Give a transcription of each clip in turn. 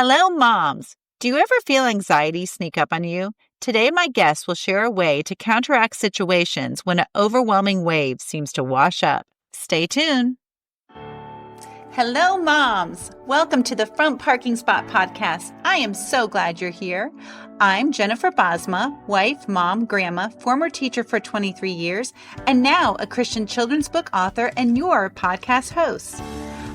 Hello, moms. Do you ever feel anxiety sneak up on you? Today, my guest will share a way to counteract situations when an overwhelming wave seems to wash up. Stay tuned. Hello, moms. Welcome to the Front Parking Spot podcast. I am so glad you're here. I'm Jennifer Bosma, wife, mom, grandma, former teacher for 23 years, and now a Christian children's book author and your podcast host.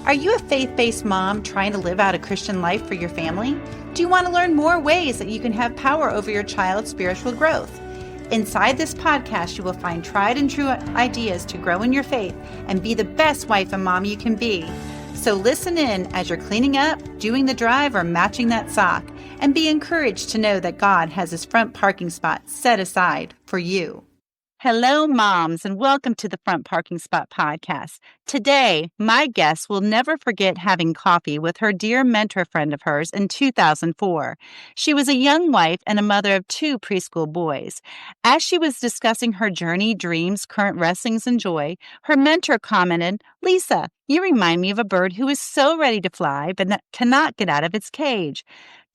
Are you a faith-based mom trying to live out a Christian life for your family? Do you want to learn more ways that you can have power over your child's spiritual growth? Inside this podcast, you will find tried and true ideas to grow in your faith and be the best wife and mom you can be. So listen in as you're cleaning up, doing the drive, or matching that sock, and be encouraged to know that God has His front parking spot set aside for you. Hello, moms, and welcome to the Front Parking Spot podcast. Today, my guest will never forget having coffee with her dear mentor friend of hers in 2004. She was a young wife and a mother of 2 preschool boys. As she was discussing her journey, dreams, current wrestlings, and joy, her mentor commented, "Lisa, you remind me of a bird who is so ready to fly but cannot get out of its cage."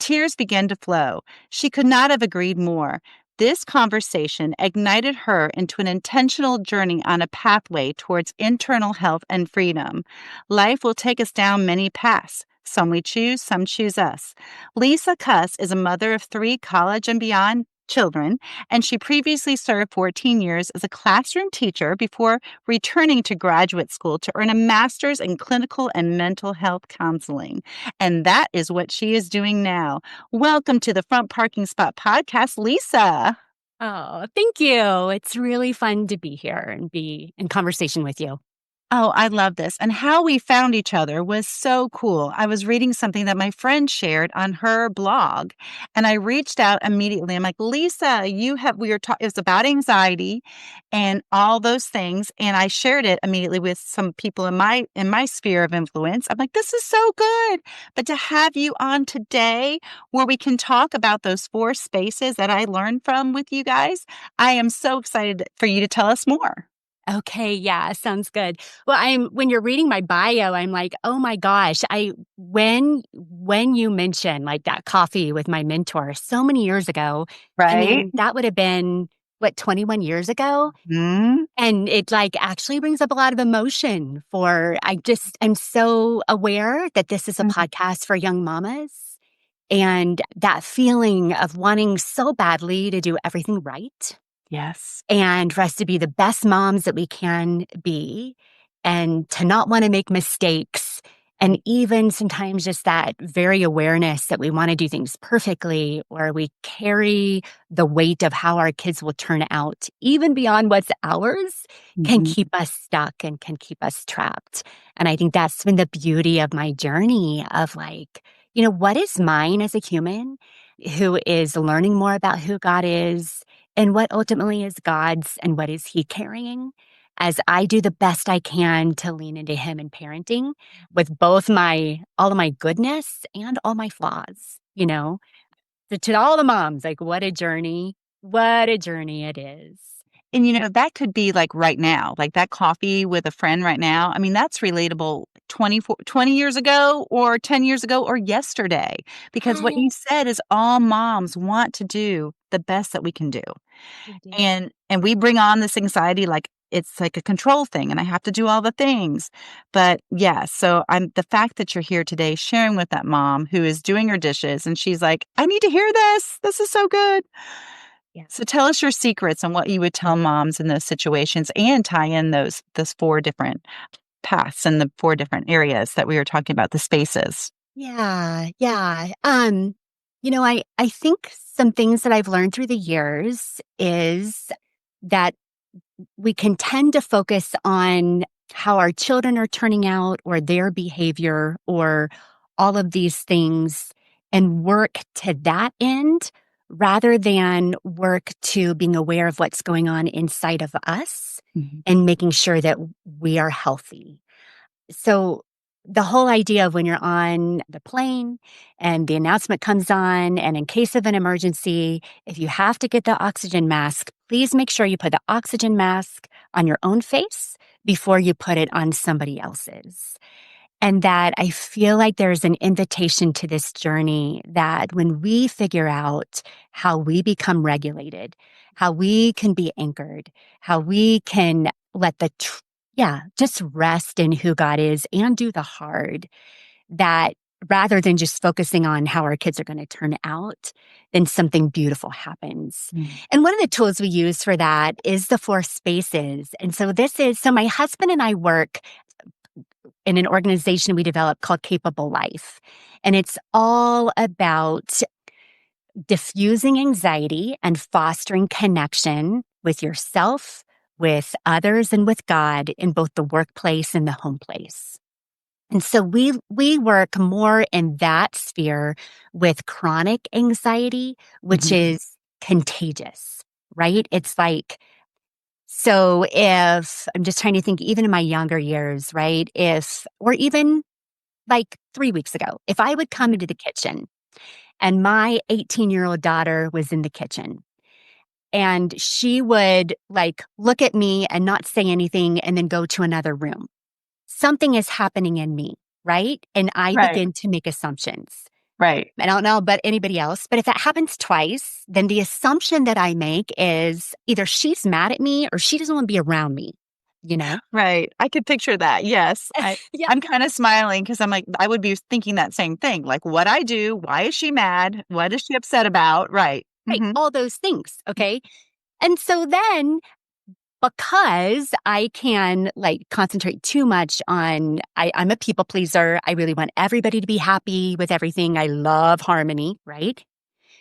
Tears began to flow. She could not have agreed more. This conversation ignited her into an intentional journey on a pathway towards internal health and freedom. Life will take us down many paths. Some we choose, some choose us. Lisa Cuss is a mother of 3 college and beyond children, and she previously served 14 years as a classroom teacher before returning to graduate school to earn a master's in clinical and mental health counseling. And that is what she is doing now. Welcome to the Front Parking Spot podcast, Lisa. Oh, thank you. It's really fun to be here and be in conversation with you. Oh, I love this. And how we found each other was so cool. I was reading something that my friend shared on her blog, and I reached out immediately. I'm like, "Lisa, we were talking, it was about anxiety and all those things." And I shared it immediately with some people in my sphere of influence. I'm like, "This is so good." But to have you on today where we can talk about those 4 spaces that I learned from with you guys, I am so excited for you to tell us more. Okay, yeah, sounds good. Well, when you're reading my bio, I'm like, oh my gosh, when you mentioned like that coffee with my mentor so many years ago, I Right? mean, that would have been 21 years ago. Mhm. And it like actually brings up a lot of emotion I'm so aware that this is a Mhm. podcast for young mamas. And that feeling of wanting so badly to do everything right Yes. and for us to be the best moms that we can be and to not want to make mistakes. And even sometimes just that very awareness that we want to do things perfectly, or we carry the weight of how our kids will turn out, even beyond what's ours, can Mhm. keep us stuck and can keep us trapped. And I think that's been the beauty of my journey of like, what is mine as a human who is learning more about who God is and what ultimately is God's and what is He carrying as I do the best I can to lean into Him in parenting with all of my goodness and all my flaws, to all the moms, like what a journey it is. And, that could be like right now, like that coffee with a friend right now. I mean, that's relatable 20 years ago or 10 years ago or yesterday, because what you said is all moms want to do the best that we can do. We do. And we bring on this anxiety like it's like a control thing and I have to do all the things. But yeah, so the fact that you're here today sharing with that mom who is doing her dishes and she's like, "I need to hear this. This is so good." Yeah. So tell us your secrets and what you would tell moms in those situations and tie in those 4 different paths and the 4 different areas that we were talking about, the spaces. Yeah, yeah. I think some things that I've learned through the years is that we can tend to focus on how our children are turning out or their behavior or all of these things and work to that end rather than work to being aware of what's going on inside of us Mhm. and making sure that we are healthy. So the whole idea of when you're on the plane and the announcement comes on, and in case of an emergency, if you have to get the oxygen mask, please make sure you put the oxygen mask on your own face before you put it on somebody else's. And that I feel like there's an invitation to this journey that when we figure out how we become regulated, how we can be anchored, how we can let just rest in who God is and do the hard, that rather than just focusing on how our kids are going to turn out, then something beautiful happens. Mm. And one of the tools we use for that is the 4 spaces. And so my husband and I work in an organization we developed called Capable Life. And it's all about diffusing anxiety and fostering connection with yourself, with others, and with God in both the workplace and the home place. And so we work more in that sphere with chronic anxiety, which Mhm. is contagious, right? It's like, so if I'm just trying to think, even in my younger years, right? Or even like 3 weeks ago, if I would come into the kitchen and my 18-year-old daughter was in the kitchen and she would like look at me and not say anything and then go to another room, something is happening in me, right? And I Right. begin to make assumptions. Right. I don't know about anybody else, but if that happens twice, then the assumption that I make is either she's mad at me or she doesn't want to be around me, you know? Right. I could picture that. Yes. Yeah. I'm kind of smiling because I'm like, I would be thinking that same thing. Like, what I do? Why is she mad? What is she upset about? Right. Right. Hmm. All those things. Okay. And so then because I can like concentrate too much on, I'm a people pleaser. I really want everybody to be happy with everything. I love harmony, right?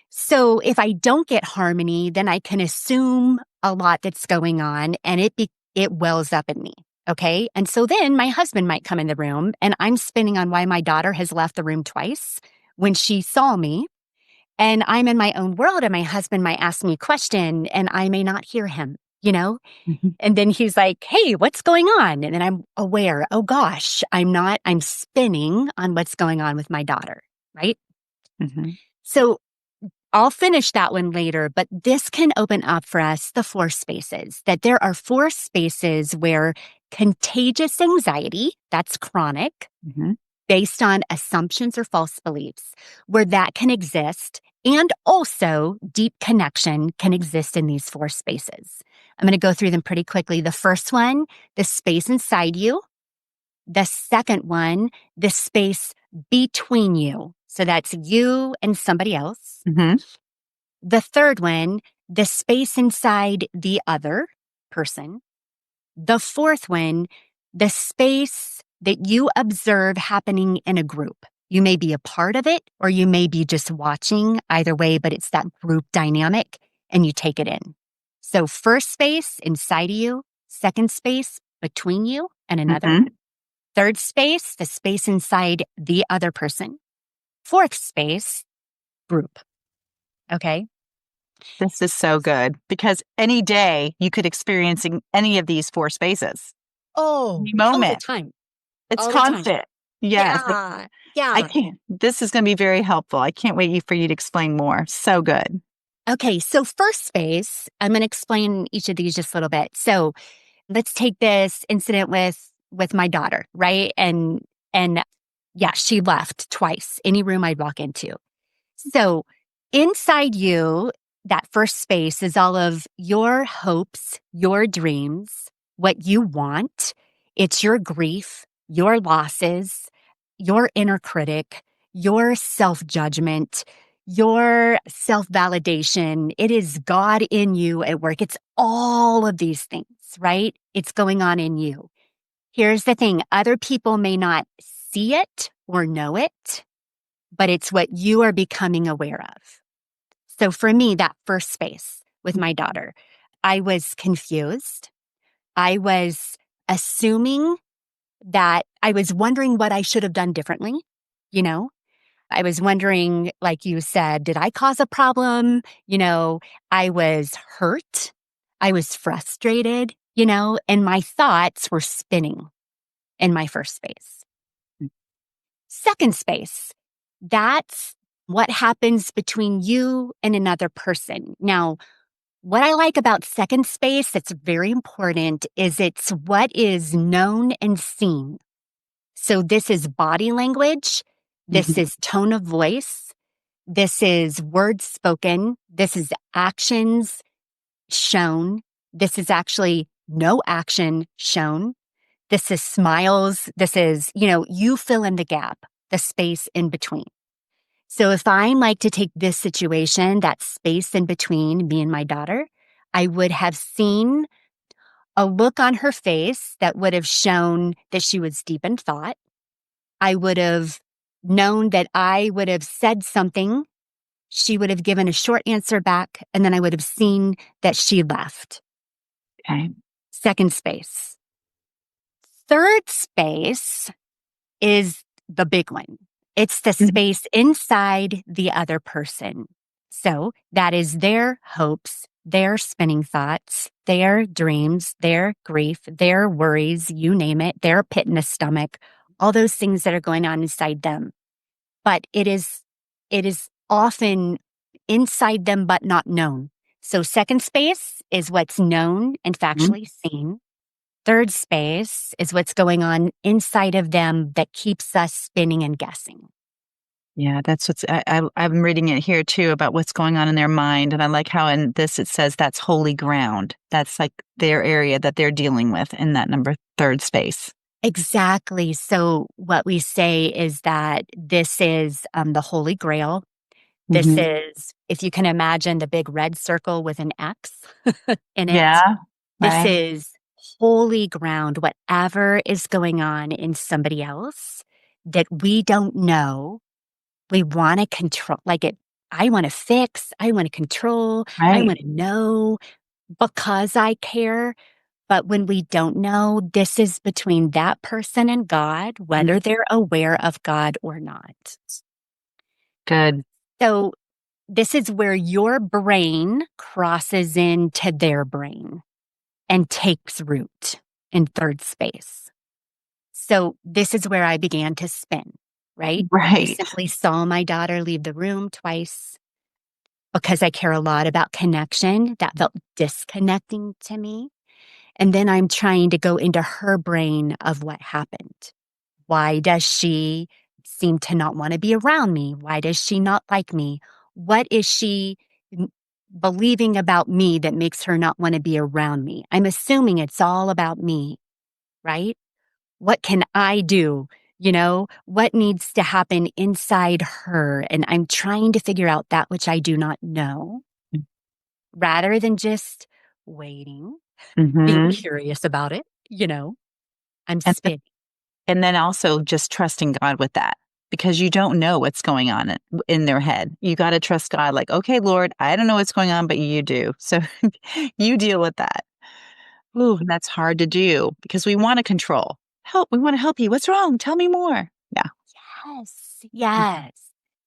So if I don't get harmony, then I can assume a lot that's going on and it wells up in me. Okay. And so then my husband might come in the room and I'm spinning on why my daughter has left the room twice when she saw me. And I'm in my own world and my husband might ask me a question and I may not hear him, you know? Hmm. And then he's like, hey, what's going on? And then I'm aware, oh gosh, I'm spinning on what's going on with my daughter, right? Hmm. So I'll finish that one later, but this can open up for us the 4 spaces, that there are 4 spaces where contagious anxiety, that's chronic, Hmm. based on assumptions or false beliefs, where that can exist. And also deep connection can exist in these 4 spaces. I'm going to go through them pretty quickly. The first one, the space inside you. The second one, the space between you. So that's you and somebody else. Hmm. The third one, the space inside the other person. The fourth one, the space that you observe happening in a group. You may be a part of it or you may be just watching, either way, but it's that group dynamic and you take it in. So first space inside of you, second space between you and another, Hmm. third space, the space inside the other person, fourth space, group. Okay. This is so good because any day you could experience any of these 4 spaces, Oh, any all the moment. time. It's All the time. constant. Yes. Yeah. I Yeah. can't. This is going to be very helpful. I can't wait for you to explain more. So good. Okay. So first space, I'm going to explain each of these just a little bit. So let's take this incident with my daughter, right? And yeah, she left twice, any room I'd walk into. So inside you, that first space is all of your hopes, your dreams, what you want. It's your grief, your losses, your inner critic, your self judgment, your self validation. It is God in you at work. It's all of these things, right? It's going on in you. Here's the thing, other people may not see it or know it, but it's what you are becoming aware of. So for me, that first space with my daughter, I was confused. I was assuming that I was wondering what I should have done differently. You know, I was wondering, like you said, did I cause a problem? I was hurt. I was frustrated, and my thoughts were spinning in my first space. Second space, that's what happens between you and another person. Now, what I like about second space that's very important is it's what is known and seen. So this is body language. This Mhm. is tone of voice. This is words spoken. This is actions shown. This is actually no action shown. This is smiles. This is, you fill in the gap, the space in between. So if I like to take this situation, that space in between me and my daughter, I would have seen a look on her face that would have shown that she was deep in thought. I would have known that I would have said something. She would have given a short answer back, and then I would have seen that she left. Okay. Second space. Third space is the big one. It's the Mhm. space inside the other person. So that is their hopes, their spinning thoughts, their dreams, their grief, their worries, you name it, their pit in the stomach, all those things that are going on inside them. But it is often inside them, but not known. So second space is what's known and Mhm. factually seen. Third space is what's going on inside of them that keeps us spinning and guessing. Yeah, that's I'm reading it here too about what's going on in their mind. And I like how in this it says that's holy ground. That's like their area that they're dealing with in that number third space. Exactly. So, what we say is that this is the Holy Grail. This Hmm. is, if you can imagine the big red circle with an X in it, Yeah, this right. is holy ground, whatever is going on in somebody else that we don't know. We want to control, like it. I want to fix, I want to control, I Right. want to know because I care. But when we don't know, this is between that person and God, whether Mhm. they're aware of God or not. Good. So, this is where your brain crosses into their brain and takes root in third space. So, this is where I began to spin, right? I Right. simply saw my daughter leave the room twice because I care a lot about connection. That felt disconnecting to me. And then I'm trying to go into her brain of what happened. Why does she seem to not want to be around me? Why does she not like me? What is she believing about me that makes her not want to be around me? I'm assuming it's all about me, right? What can I do? What needs to happen inside her? And I'm trying to figure out that which I do not know rather than just waiting, being Hmm. curious about it. I'm And spinning. and then also just trusting God with that because you don't know what's going on in their head. You got to trust God. Like, okay, Lord, I don't know what's going on, but you do. So you deal with that. Ooh, and that's hard to do because we want to control. Help. We want to help you. What's wrong? Tell me more. Yeah. Yes, yes.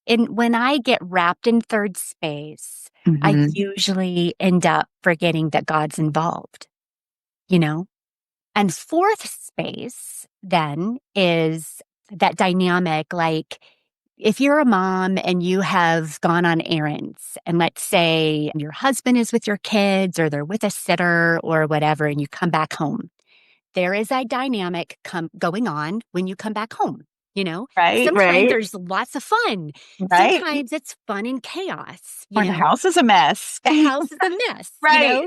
And when I get wrapped in third space, I Mm-hmm. usually end up forgetting that God's involved, you know? And fourth space then is that dynamic, like if you're a mom and you have gone on errands, and let's say your husband is with your kids or they're with a sitter or whatever, and you come back home. There is a dynamic going on when you come back home. Right. Sometimes Right. there's lots of fun. Right. Sometimes it's fun and chaos. Or the house is a mess. The house is a mess. Right.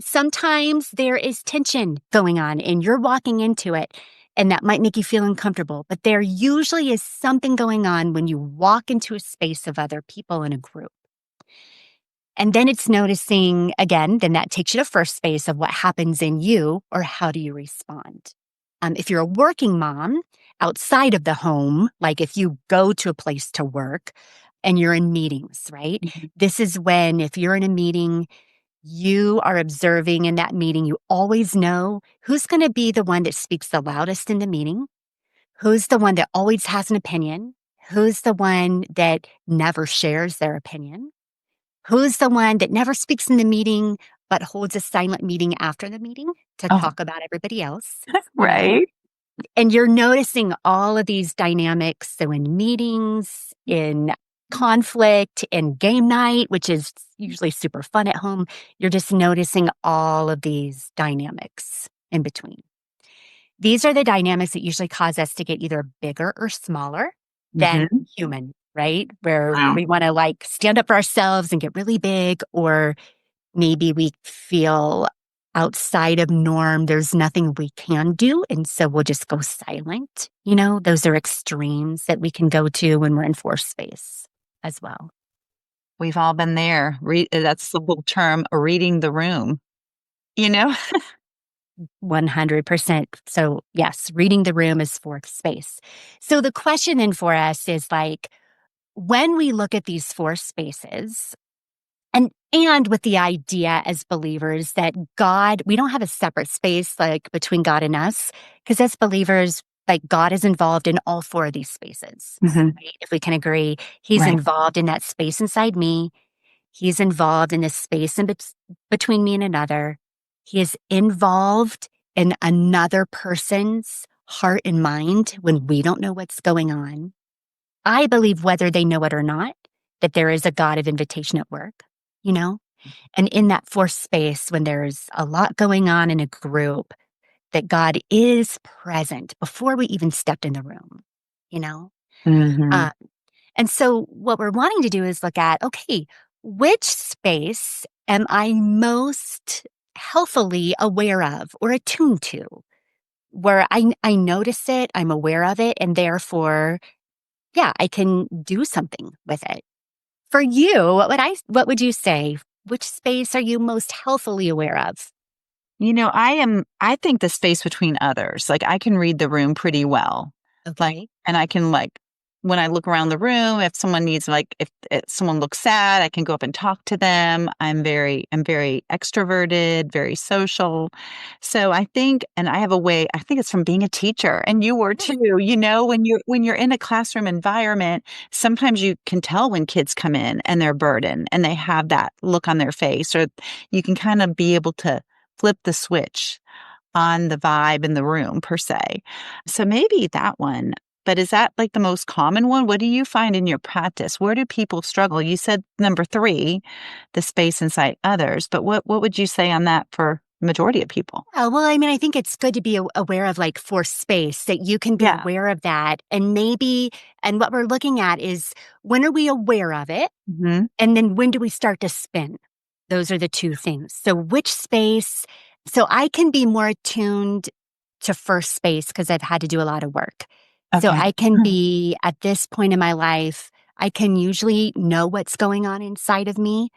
Sometimes there is tension going on and you're walking into it and that might make you feel uncomfortable. But there usually is something going on when you walk into a space of other people in a group. And then it's noticing again, then that takes you to first space of what happens in you or how do you respond. If you're a working mom outside of the home, like if you go to a place to work and you're in meetings, right? Mhm. This is when, if you're in a meeting, you are observing in that meeting, you always know who's going to be the one that speaks the loudest in the meeting, who's the one that always has an opinion, who's the one that never shares their opinion. Who's the one that never speaks in the meeting, but holds a silent meeting after the meeting to Oh, talk about everybody else, you know? right. And you're noticing all of these dynamics. So in meetings, in conflict, in game night, which is usually super fun at home, you're just noticing all of these dynamics in between. these are the dynamics that usually cause us to get either bigger or smaller than Hmm. human, right? Where Wow. we want to like stand up for ourselves and get really big, or maybe we feel outside of norm. There's nothing we can do. And so we'll just go silent. Those are extremes that we can go to when we're in forced space as well. We've all been there. That's the whole term, reading the room, you know? 100%. So, yes, reading the room is fourth space. So, the question then for us is like, when we look at these four spaces, and with the idea as believers that God, we don't have a separate space like between God and us, because as believers, like God is involved in all four of these spaces. Hmm. Right? If we can agree, He's Right. involved in that space inside me. He's involved in this space between me and another. He is involved in another person's heart and mind when we don't know what's going on. I believe, whether they know it or not, that there is a God of invitation at work, you know? And in that forced space, when there's a lot going on in a group, that God is present before we even stepped in the room, you know? Hmm. Uh, and so what we're wanting to do is look at, okay, which space am I most healthily aware of or attuned to, where I notice it, I'm aware of it, and therefore, yeah, I can do something with it. For you, what would you say? Which space are you most healthily aware of? I think the space between others, like I can read the room pretty well. Like, Okay. and I can like, when I look around the room, if someone needs like, if someone looks sad, I can go up and talk to them. I'm very extroverted, very social. So I think, and I have a way, I think it's from being a teacher, and you were Yeah. too, when you're in a classroom environment, sometimes you can tell when kids come in and they're burdened and they have that look on their face, or you can kind of be able to flip the switch on the vibe in the room per se. So maybe that one. But is that like the most common one? What do you find in your practice? Where do people struggle? You said number three, the space inside others, but what would you say on that for majority of people? Oh, well, I mean, I think it's good to be aware of like for space that you can be Yeah. aware of that. And what we're looking at is, when are we aware of it? Hmm. And then when do we start to spin? Those are the two things. So, which space? So, I can be more attuned to first space because I've had to do a lot of work. So, Okay. I can be at this point in my life, I can usually know what's going on inside of me.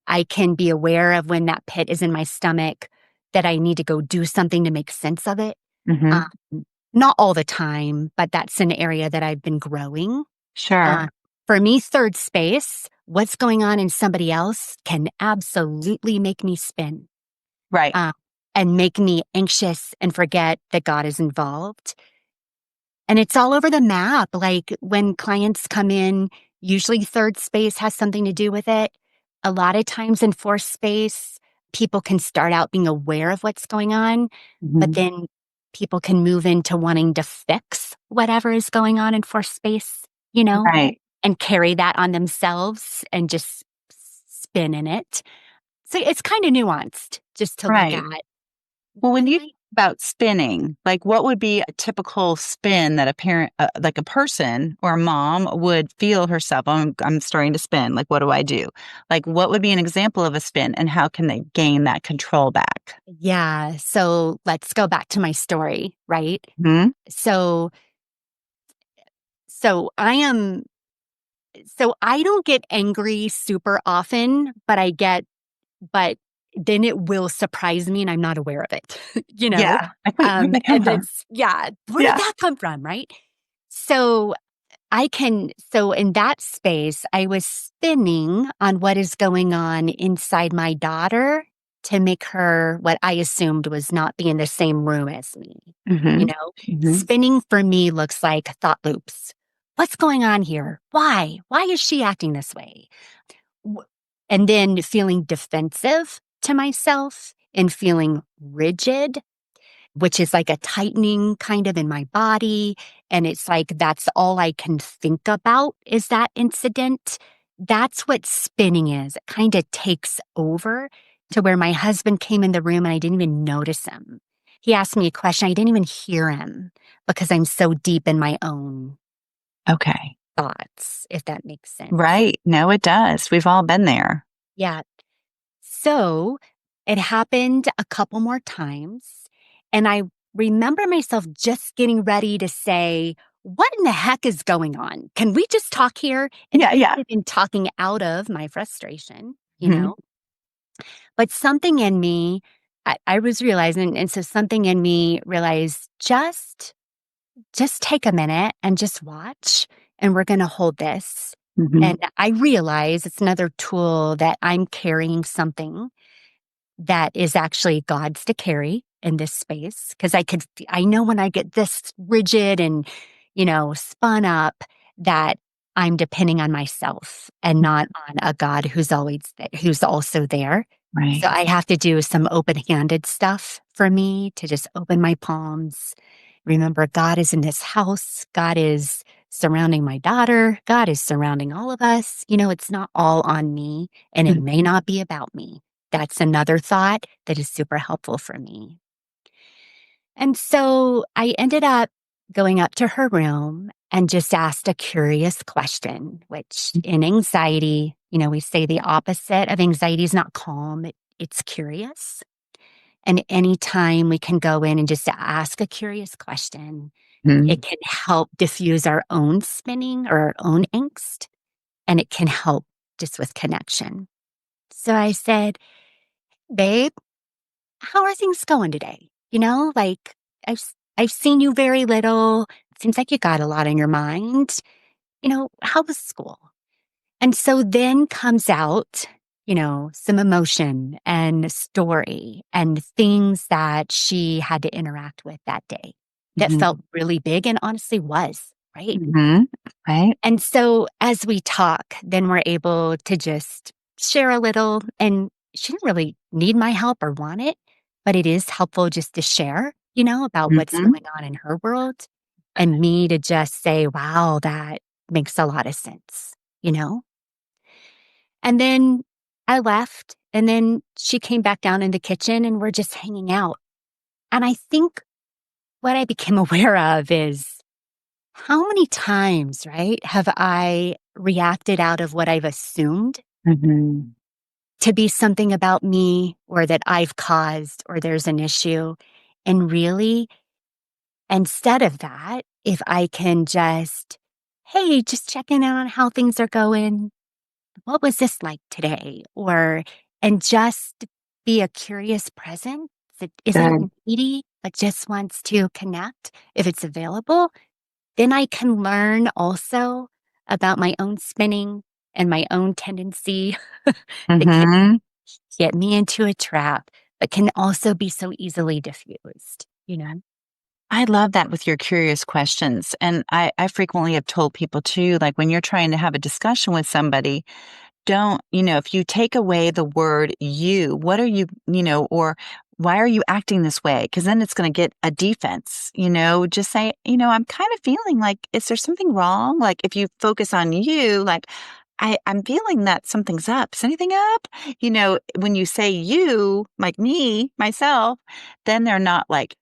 I can be aware of when that pit is in my stomach, that I need to go do something to make sense of it. Hmm. Um, Not all the time, but that's an area that I've been growing. Sure. Uh, for me, third space, what's going on in somebody else can absolutely make me spin, Right. uh, and make me anxious and forget that God is involved. And it's all over the map. Like when clients come in, usually third space has something to do with it. A lot of times in fourth space, people can start out being aware of what's going on, but Hmm. then people can move into wanting to fix whatever is going on in fourth space, you know, Right. and carry that on themselves and just spin in it. So it's kind of nuanced just to look Right. at. Well, when But you I think about spinning, like what would be a typical spin that a parent, like a person or a mom would feel herself? I'm starting to spin. Like, what do I do? Like, what would be an example of a spin and how can they gain that control back? Yeah. So let's go back to my story, right? Hmm. So, so I am, so I don't get angry super often, but then it will surprise me and I'm not aware of it, you know? Yeah. Like, wait, where'd that come And from? yeah, where did Yeah. that come from? Right. So so in that space, I was spinning on what is going on inside my daughter to make her what I assumed was not be in the same room as me. You Hmm. know, Hmm. spinning for me looks like thought loops. What's going on here? Why? Why is she acting this way? W- And then feeling defensive to myself and feeling rigid, which is like a tightening kind of in my body. And it's like that's all I can think about is that incident. That's what spinning is. It kind of takes over to where my husband came in the room and I didn't even notice him. he asked me a question. I didn't even hear him because I'm so deep in my own Okay. thoughts, if that makes sense. Right. No, it does. We've all been there. Yeah. So it happened a couple more times. And I remember myself just getting ready to say, what in the heck is going on? Can we just talk here? And Yeah, he yeah. might have been talking out of my frustration, Mhm. but something in me, I was realizing, and so something in me realized just take a minute and just watch, and we're going to hold this. Mhm. And I realize it's another tool that I'm carrying something that is actually God's to carry in this space. Because I know when I get this rigid and, spun up, that I'm depending on myself and not on a God who's also there. So Right. I have to do some open-handed stuff for me to just open my palms. Remember, God is in this house. God is surrounding my daughter. God is surrounding all of us. It's not all on me, and it may Mhm. not be about me. That's another thought that is super helpful for me. And so I ended up going up to her room and just asked a curious question, which in anxiety, we say the opposite of anxiety is not calm, it's curious. And anytime we can go in and just ask a curious question, Mhm. it can help diffuse our own spinning or our own angst, and it can help just with connection. So I said, babe, how are things going today? Like I've seen you very little. Seems like you got a lot on your mind. How was school? And so then comes out, some emotion and story and things that she had to interact with that day that Mhm. felt really big and honestly was, right? Mhm. Right. And so as we talk, then we're able to just share a little. And she didn't really need my help or want it, but it is helpful just to share, about what's Mhm. going on in her world and me to just say, wow, that makes a lot of sense, you know? And then I left, and then she came back down in the kitchen and we're just hanging out. And I think what I became aware of is how many times, right, have I reacted out of what I've assumed Mhm. to be something about me or that I've caused or there's an issue. And really, instead of that, if I can just, hey, just checking in on how things are going. What was this like today? And just be a curious presence that isn't Good. needy, but just wants to connect if it's available. Then I can learn also about my own spinning and my own tendency that can Mhm. get me into a trap, but can also be so easily diffused. I love that with your curious questions. And I frequently have told people too, like when you're trying to have a discussion with somebody, don't, if you take away the word you, what are you, or why are you acting this way? Because then it's going to get a defense, just say, I'm kind of feeling like, is there something wrong? Like if you focus on you, like, I'm feeling that something's up. Is anything up? When you say you, like me, myself, then they're not like,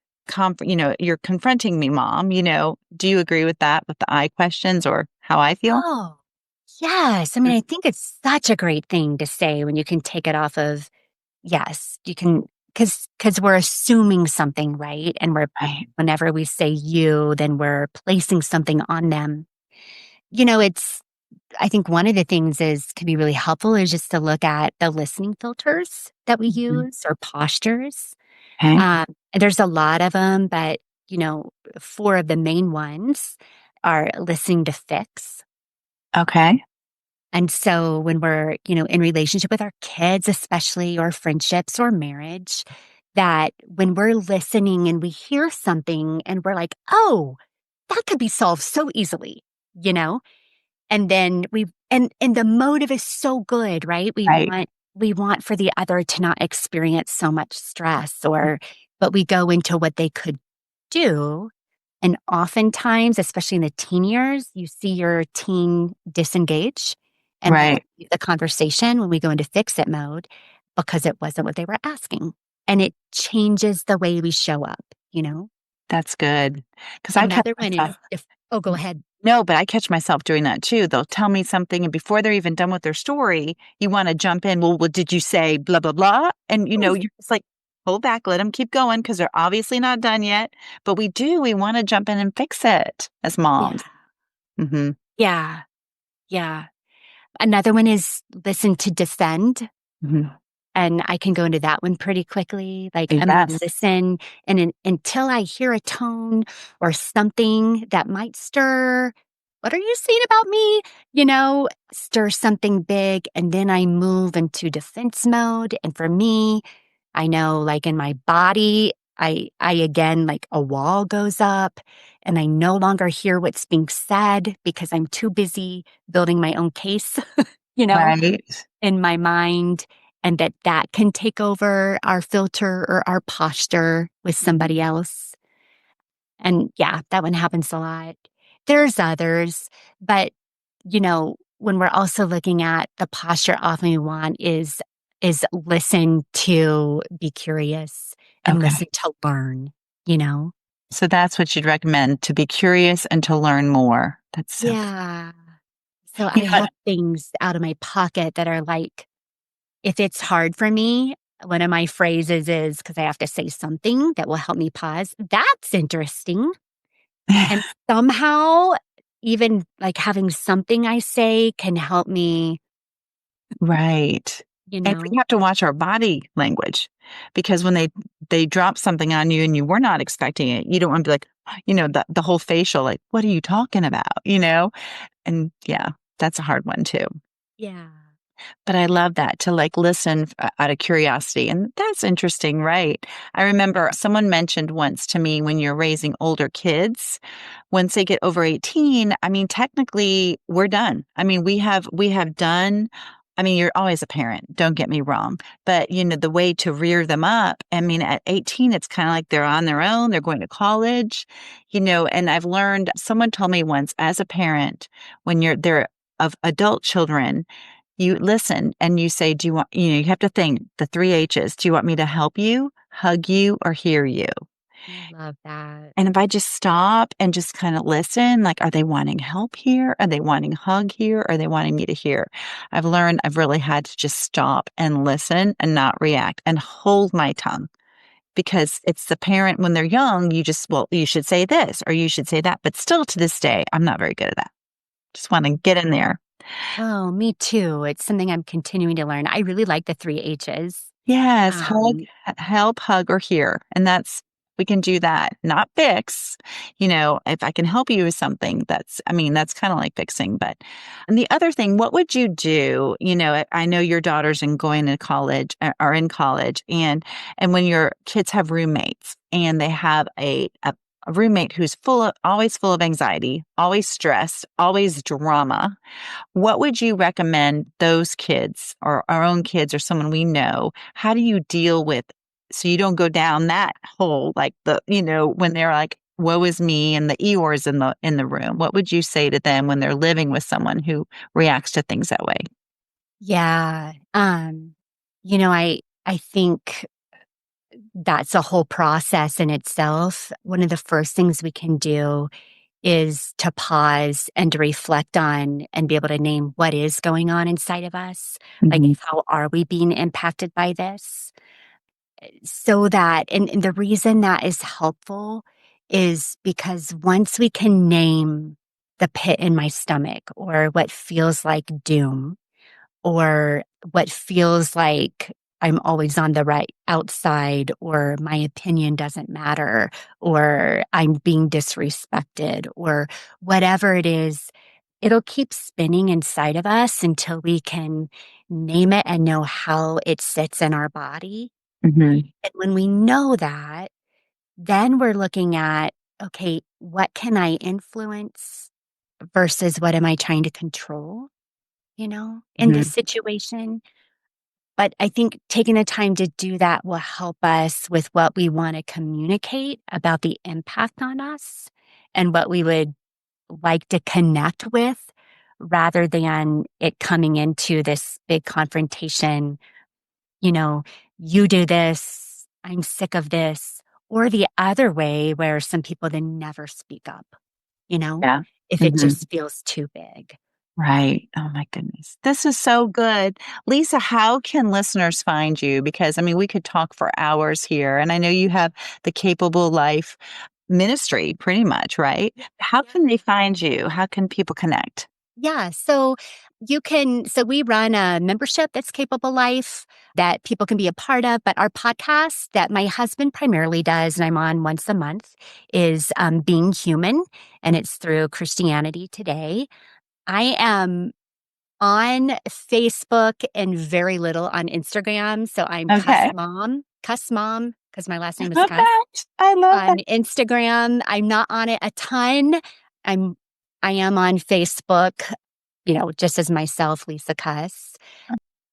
you're confronting me, mom. Do you agree with that, with the I questions or how I feel? Oh, yes. I mean, I think it's such a great thing to say when you can take it off of, yes, you can, because we're assuming something, right? And Right. whenever we say you, then we're placing something on them. I think one of the things can be really helpful is just to look at the listening filters that we Mhm. use or postures. Okay. Um, there's a lot of them, but, you know, four of the main ones are listening to fix. Okay. And so when we're, in relationship with our kids, especially, or friendships or marriage, that when we're listening and we hear something and we're like, oh, that could be solved so easily, you know? And then and the motive is so good, right? Right. We want for the other to not experience so much stress but we go into what they could do. And oftentimes, especially in the teen years, you see your teen disengage and they'll Right. leave the conversation when we go into fix it mode because it wasn't what they were asking. and it changes the way we show up, you know? That's good. Because I catch Another one myself. is if oh, go ahead. No, but I catch myself doing that too. They'll tell me something, and before they're even done with their story, you want to jump in. Well, what did you say? Blah, blah, blah. And, you're just like, hold back, let them keep going because they're obviously not done yet. But we want to jump in and fix it as Yeah. moms. Hmm. Yeah. Yeah. Another one is listen to defend. Hmm. And I can go into that one pretty quickly. Like, I'm going to Yes. listen until I hear a tone or something that might stir, what are you saying about me? Stir something big. And then I move into defense mode. And for me, I know like in my body, I again, like a wall goes up and I no longer hear what's being said because I'm too busy building my own case, you know? Right. in my mind, and that can take over our filter or our posture with somebody else. And yeah, that one happens a lot. There's others, but when we're also looking at the posture often we want is listen to be curious and Okay. listen to learn, you know? So that's what you'd recommend, to be curious and to learn more. That's so good. Yeah. So I You know have what? things out of my pocket that are like, if it's hard for me, one of my phrases is because I have to say something that will help me pause. That's interesting. And somehow, even like having something I say can help me, Right. you And we know? have to watch our body language because when they drop something on you and you were not expecting it, you don't want to be like, the whole facial, like, what are you talking about? And yeah, that's a hard one too. Yeah. But I love that, to like listen out of curiosity. And that's interesting, right? I remember someone mentioned once to me, when you're raising older kids, once they get over 18, I mean, technically we're done. I mean, we have done. I mean, you're always a parent, don't get me wrong. But the way to rear them up, I mean, at 18, it's kind of like they're on their own, they're going to college, and I've learned, someone told me once, as a parent, when they're of adult children, you listen and you say, do you want, you have to think the three H's. Do you want me to help you, hug you, or hear you? I love that. And if I just stop and just kind of listen, like, are they wanting help here? Are they wanting hug here? Are they wanting me to hear? I've learned I've really had to just stop and listen and not react and hold my tongue, because it's the parent when they're young, well, you should say this or you should say that. But still to this day, I'm not very good at that. Just want to get in there. Oh, me too. It's something I'm continuing to learn. I really like the three H's. Yes, Um, help, hug, or hear. And we can do that, not fix. If I can help you with something, that's kind of like fixing. And the other thing, what would you do? I know your daughter's going to college, are in college, and when your kids have roommates and they have a roommate who's always full of anxiety, always stressed, always drama, what would you recommend those kids, or our own kids, or someone we know? How do you deal with, so you don't go down that hole, like when they're like, woe is me, and the Eeyore's in the room? What would you say to them when they're living with someone who reacts to things that way? yeah. I think that's a whole process in itself. One of the first things we can do is to pause and to reflect on and be able to name what is going on inside of us. Like, Mhm. how are we being impacted by this? So that, and the reason that is helpful is because once we can name the pit in my stomach or what feels like doom, or what feels like I'm always on the right outside, or my opinion doesn't matter, or I'm being disrespected, or whatever it is, it'll keep spinning inside of us until we can name it and know how it sits in our body. Mhm. And when we know that, then we're looking at, okay, what can I influence versus what am I trying to control, in this Mhm. situation? But I think taking the time to do that will help us with what we want to communicate about the impact on us and what we would like to connect with, rather than it coming into this big confrontation. You know, you do this, I'm sick of this. Or the other way where some people then never speak up, you know, Yeah. if it Mhm. just feels too big. Right. Oh my goodness. This is so good. Lisa, how can listeners find you? Because I mean, we could talk for hours here. And I know you have the Capable Life ministry pretty much, right? How Yeah. can they find you? How can people connect? Yeah. So we run a membership that's Capable Life that people can be a part of. But our podcast that my husband primarily does, and I'm on once a month, is Being Human. And it's through Christianity Today. I am on Facebook and very little on Instagram. So I'm Okay. Cuss Mom, because my last I name is love Cuss. that. I love On that. Instagram, I'm not on it a ton. I'm I am on Facebook, just as myself, Lisa Cuss.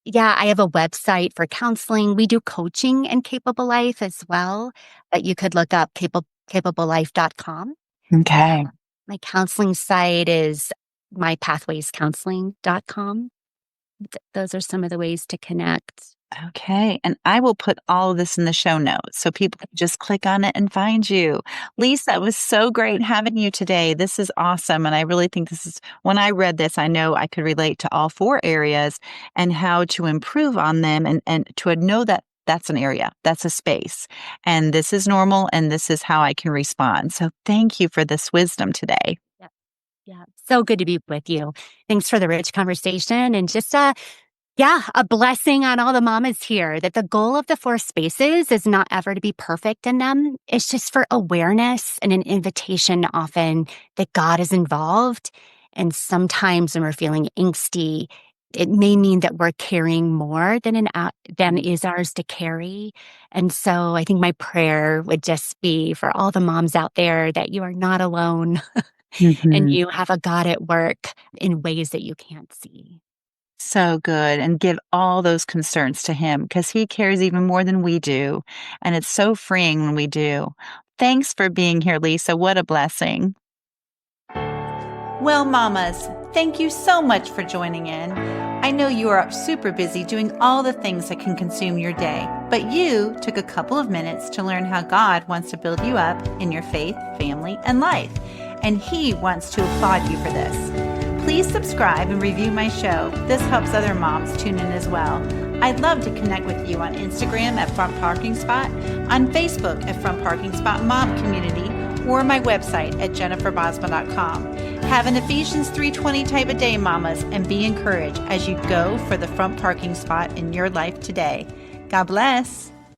Yeah, I have a website for counseling. We do coaching and Capable Life as well, but you could look up capablelife.com. Uh, Okay. my counseling site is mypathwayscounseling.com. Those are some of the ways to connect. Okay. And I will put all of this in the show notes so people can just click on it and find you. Lisa, it was so great having you today. This is awesome. And I really think when I read this, I know I could relate to all four areas and how to improve on them and to know that that's an area, that's a space. And this is normal and this is how I can respond. So thank you for this wisdom today. Yeah, yeah. So good to be with you. Thanks for the rich conversation and just yeah, a blessing on all the mamas here that the goal of the four spaces is not ever to be perfect in them. It's just for awareness and an invitation often that God is involved. And sometimes when we're feeling angsty, it may mean that we're carrying more than is ours to carry. And so I think my prayer would just be for all the moms out there that you are not alone and Mhm. you have a God at work in ways that you can't see. So good. And give all those concerns to him because he cares even more than we do. And it's so freeing when we do. Thanks for being here, Lisa. What a blessing. Well, mamas, thank you so much for joining in. I know you are super busy doing all the things that can consume your day, but you took a couple of minutes to learn how God wants to build you up in your faith, family, and life. And He wants to applaud you for this. Please subscribe and review my show. This helps other moms tune in as well. I'd love to connect with you on Instagram at Front Parking Spot, on Facebook at Front Parking Spot Mom Community, or my website at jenniferbosma.com. Have an Ephesians 3:20 type of day, mamas, and be encouraged as you go for the front parking spot in your life today. God bless.